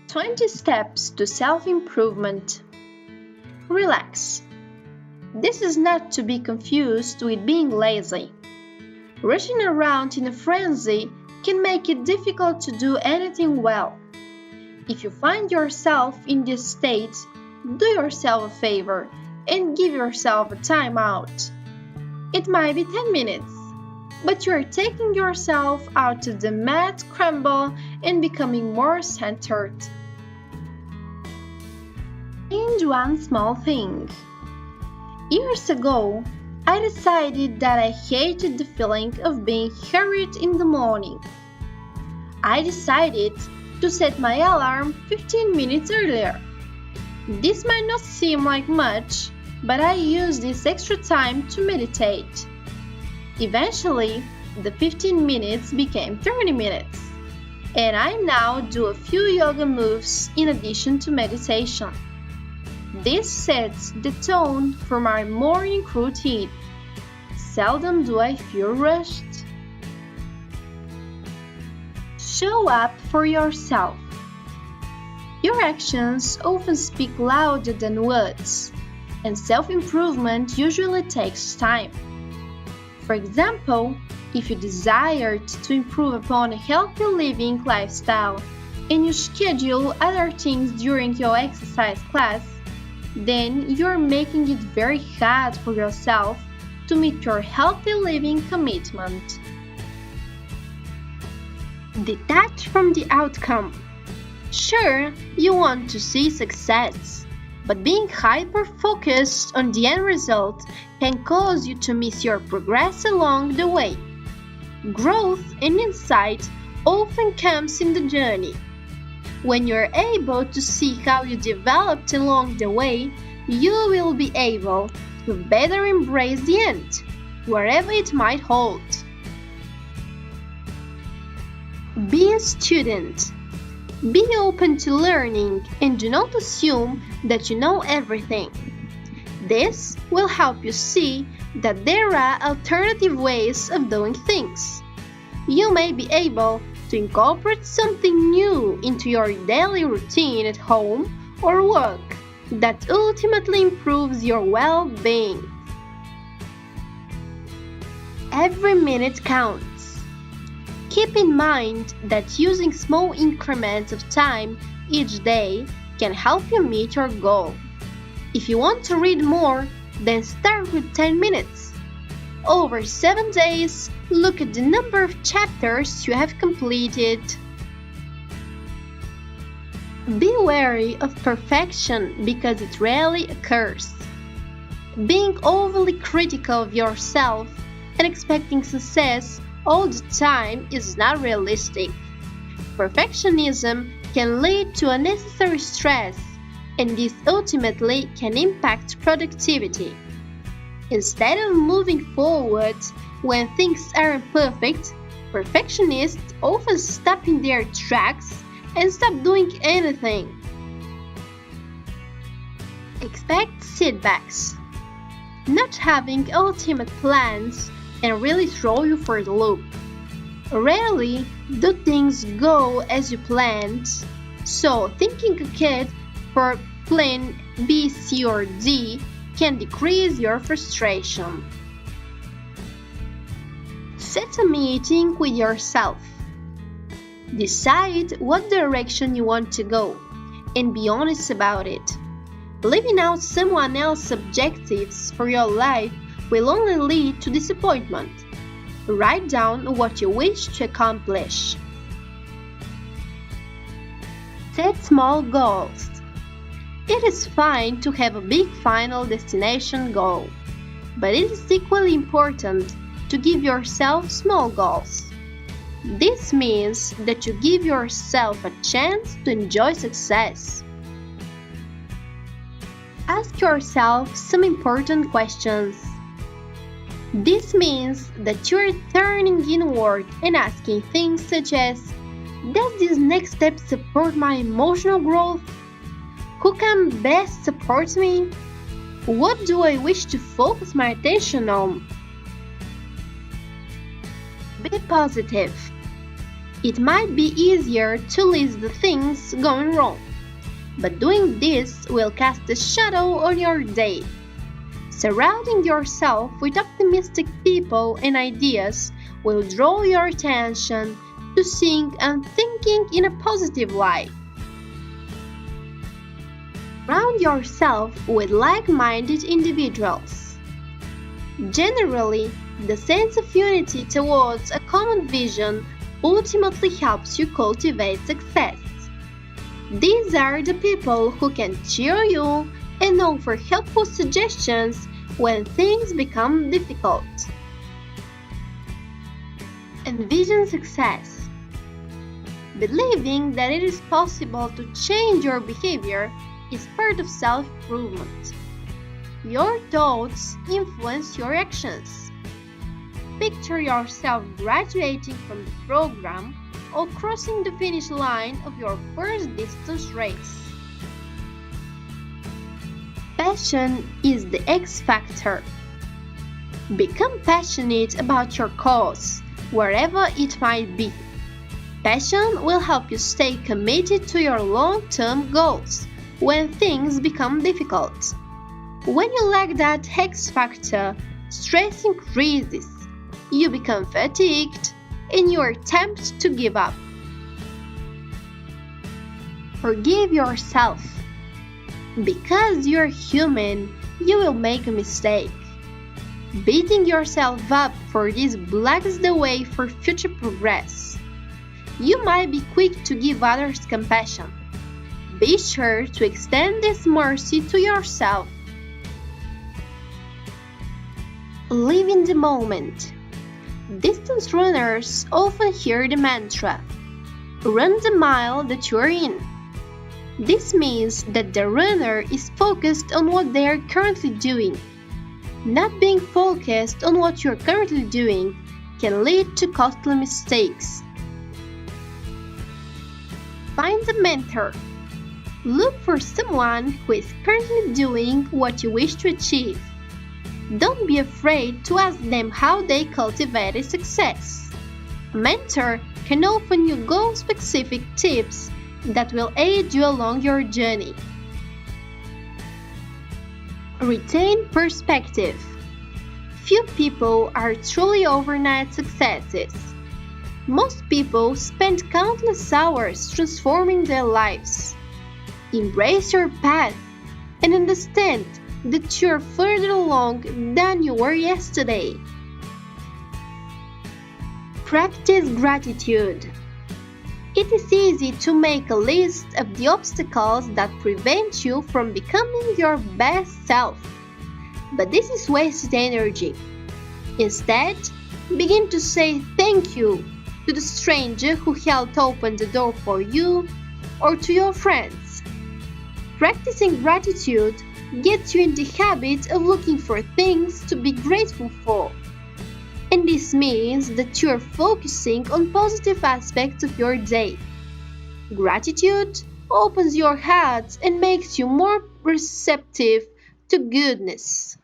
20 steps to self-improvement. Relax. This is not to be confused with being lazy. Rushing around in a frenzy can make it difficult to do anything well. If you find yourself in this state, do yourself a favor and give yourself a time out. It might be 10 minutes, but you are taking yourself out of the mad scramble and becoming more centered. Change one small thing. Years ago, I decided that I hated the feeling of being hurried in the morning. I decided to set my alarm 15 minutes earlier. This might not seem like much, but I used this extra time to meditate. Eventually, the 15 minutes became 30 minutes, and I now do a few yoga moves in addition to meditation. This sets the tone for my morning routine. Seldom do I feel rushed. Show up for yourself. Your actions often speak louder than words, and self-improvement usually takes time. For example, if you desired to improve upon a healthy living lifestyle and you schedule other things during your exercise class, then you're making it very hard for yourself to meet your healthy living commitment. Detach from the outcome. Sure, you want to see success, but being hyper-focused on the end result can cause you to miss your progress along the way. Growth and insight often comes in the journey. When you're able to see how you developed along the way, you will be able to better embrace the end, wherever it might hold. Be a student. Be open to learning and do not assume that you know everything. This will help you see that there are alternative ways of doing things. You may be able to incorporate something new into your daily routine at home or work that ultimately improves your well-being. Every minute counts. Keep in mind that using small increments of time each day can help you meet your goal. If you want to read more, then start with 10 minutes. Over 7 days, look at the number of chapters you have completed. Be wary of perfection because it rarely occurs. Being overly critical of yourself and expecting success all the time is not realistic. Perfectionism can lead to unnecessary stress, and this ultimately can impact productivity. Instead of moving forward when things aren't perfect, perfectionists often stop in their tracks and stop doing anything. Expect setbacks. Not having ultimate plans can really throw you for the loop. Rarely do things go as you planned, so thinking ahead for plan B, C, or D can decrease your frustration. Set a meeting with yourself. Decide what direction you want to go and be honest about it. Living out someone else's objectives for your life will only lead to disappointment. Write down what you wish to accomplish. Set small goals. It is fine to have a big final destination goal, but it is equally important to give yourself small goals. This means that you give yourself a chance to enjoy success. Ask yourself some important questions. This means that you are turning inward and asking things such as, does this next step support my emotional growth? Who can best support me? What do I wish to focus my attention on? Be positive. It might be easier to list the things going wrong, but doing this will cast a shadow on your day. Surrounding yourself with optimistic people and ideas will draw your attention to seeing and thinking in a positive light. Surround yourself with like-minded individuals. Generally, the sense of unity towards a common vision ultimately helps you cultivate success. These are the people who can cheer you and offer helpful suggestions when things become difficult. Envision success. Believing that it is possible to change your behavior is part of self-improvement. Your thoughts influence your actions. Picture yourself graduating from the program or crossing the finish line of your first distance race. Passion is the X factor. Become passionate about your cause, wherever it might be. Passion will help you stay committed to your long-term goals when things become difficult. When you lack that X factor, stress increases, you become fatigued, and you are tempted to give up. Forgive yourself. Because you're human, you will make a mistake. Beating yourself up for this blocks the way for future progress. You might be quick to give others compassion. Be sure to extend this mercy to yourself. Live in the moment. Distance runners often hear the mantra, "Run the mile that you're in." This means that the runner is focused on what they are currently doing. Not being focused on what you're currently doing can lead to costly mistakes. Find a mentor. Look for someone who is currently doing what you wish to achieve. Don't be afraid to ask them how they cultivated success. A mentor can offer you goal-specific tips that will aid you along your journey. Retain perspective. Few people are truly overnight successes. Most people spend countless hours transforming their lives. Embrace your path and understand that you're further along than you were yesterday. Practice gratitude. It is easy to make a list of the obstacles that prevent you from becoming your best self, but this is wasted energy. Instead, begin to say thank you to the stranger who helped open the door for you or to your friends. Practicing gratitude gets you in the habit of looking for things to be grateful for. And this means that you are focusing on positive aspects of your day. Gratitude opens your heart and makes you more receptive to goodness.